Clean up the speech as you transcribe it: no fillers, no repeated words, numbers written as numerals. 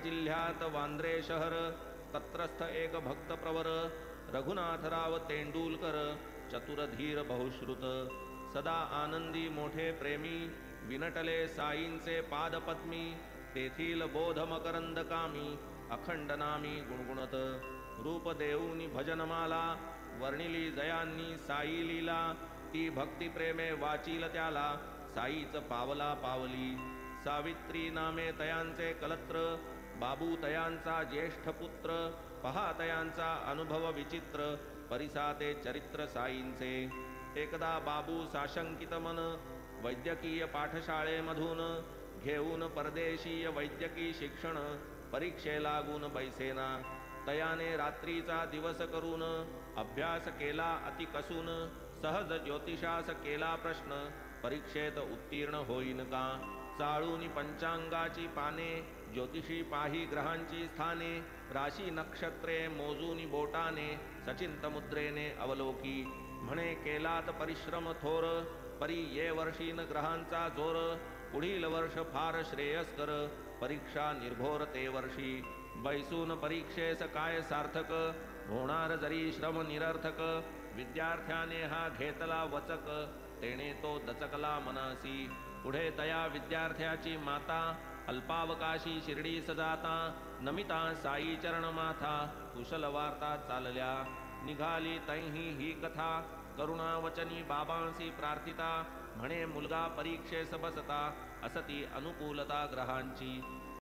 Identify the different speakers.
Speaker 1: जिल्ह्यात वांद्रे शहर तत्रस्थ एक भक्त प्रवर रघुनाथराव तेंडुलकर चतुरधीर बहुश्रुत सदा आनंदी मोठे प्रेमी विनटले साईंचे पादपद्मी तेथील बोध मकरंद कामी अखंड नामी गुणगुणत रूप देऊनी भजनमाला वर्णिली जयांनी साई लीला ती भक्ती प्रेमे वाचील त्याला साईच पावला पावली सावित्री नामे तयांचे कलत्र बाबू तयांचा ज्येष्ठ पुत्र पहा तयांचा अनुभव विचित्र परिसाते चरित्र साईंचे एकदा बाबू साशंकित मन वैद्यकीय पाठशाळेमधून घेऊन परदेशीय वैद्यकीय शिक्षण परीक्षे लागून बैसेना तयाने रात्रीचा दिवस करून अभ्यास केला अति कसून सहज ज्योतिषास केला प्रश्न परीक्षेत उत्तीर्ण होईन का चाळूनी पंचांगाची पाने ज्योतिषी पाही ग्रहांची स्थाने राशी नक्षत्रे मोजूनी बोटाने सचिंत मुद्रेने अवलोकी म्हणे केलात परिश्रम थोर परी ये वर्षीन ग्रहांचा जोर पुढील वर्ष फार श्रेयस्कर परीक्षा निर्घोर ते वर्षी बैसून परीक्षेस काय सार्थक होणार जरी श्रम निरर्थक विद्यार्थ्याने हा घेतला वचक तेने तो दचकला मनसी पुढे तया विद्यार्थ्याची माता अल्पावकाशी शिर्डी सजाता नमिता साई चरण माथा कुशल वार्ता चालल्या निघाली तैही ही कथा करुणावचनी बाबांसी प्रार्थिता म्हणे मुलगा परीक्षेस बसता असती अनुकूलता ग्रहांची